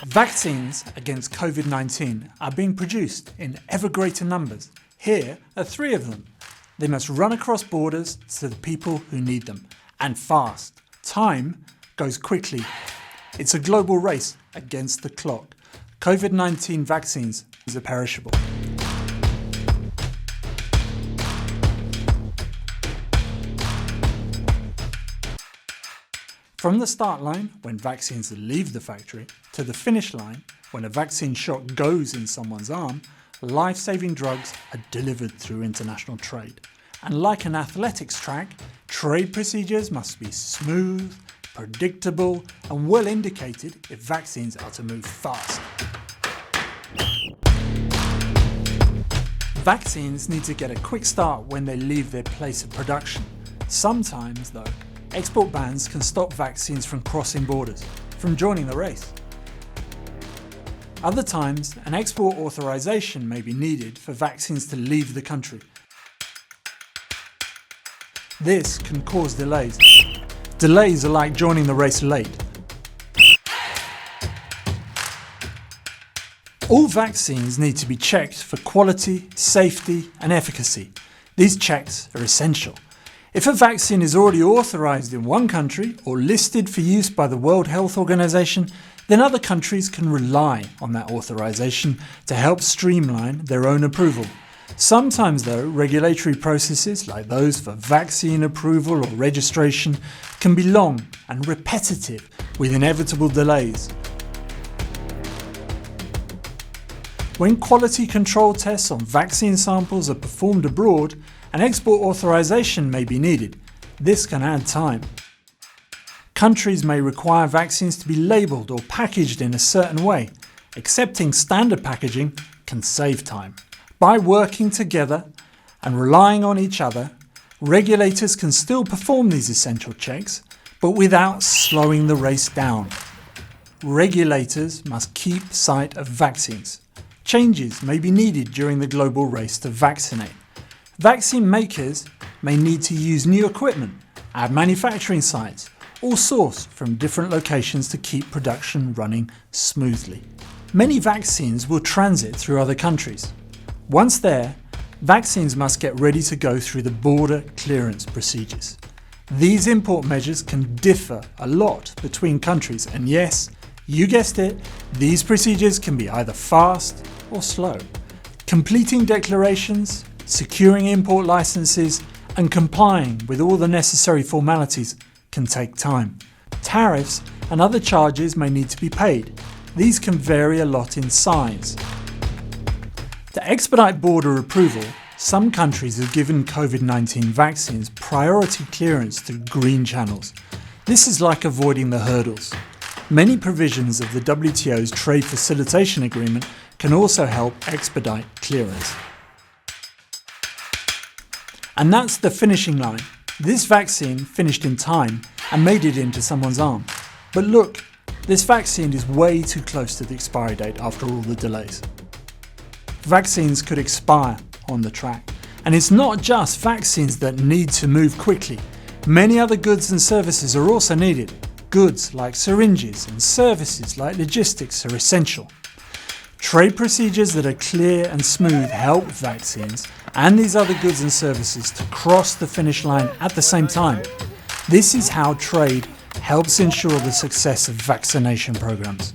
Vaccines against COVID-19 are being produced in ever greater numbers. Here are 3 of them. They must run across borders to the people who need them, and fast. Time goes quickly. It's a global race against the clock. COVID-19 vaccines are perishable. From the start line, when vaccines leave the factory, to the finish line, when a vaccine shot goes in someone's arm, life-saving drugs are delivered through international trade. And like an athletics track, trade procedures must be smooth, predictable, and well indicated if vaccines are to move fast. Vaccines need to get a quick start when they leave their place of production. Sometimes, though, export bans can stop vaccines from crossing borders, from joining the race. Other times, an export authorization may be needed for vaccines to leave the country. This can cause delays. Delays are like joining the race late. All vaccines need to be checked for quality, safety, and efficacy. These checks are essential. If a vaccine is already authorized in one country or listed for use by the World Health Organization, then other countries can rely on that authorization to help streamline their own approval. Sometimes, though, regulatory processes like those for vaccine approval or registration can be long and repetitive with inevitable delays. When quality control tests on vaccine samples are performed abroad, an export authorization may be needed. This can add time. Countries may require vaccines to be labelled or packaged in a certain way. Accepting standard packaging can save time. By working together and relying on each other, regulators can still perform these essential checks, but without slowing the race down. Regulators must keep sight of vaccines. Changes may be needed during the global race to vaccinate. Vaccine makers may need to use new equipment, add manufacturing sites, or source from different locations to keep production running smoothly. Many vaccines will transit through other countries. Once there, vaccines must get ready to go through the border clearance procedures. These import measures can differ a lot between countries, and yes, you guessed it, these procedures can be either fast or slow. Completing declarations, securing import licenses, and complying with all the necessary formalities can take time. Tariffs and other charges may need to be paid. These can vary a lot in size. To expedite border approval, some countries have given COVID-19 vaccines priority clearance through green channels. This is like avoiding the hurdles. Many provisions of the WTO's Trade Facilitation Agreement can also help expedite clearance. And that's the finishing line. This vaccine finished in time and made it into someone's arm. But look, this vaccine is way too close to the expiry date after all the delays. Vaccines could expire on the track. And it's not just vaccines that need to move quickly. Many other goods and services are also needed. Goods like syringes and services like logistics are essential. Trade procedures that are clear and smooth help vaccines and these other goods and services to cross the finish line at the same time. This is how trade helps ensure the success of vaccination programs.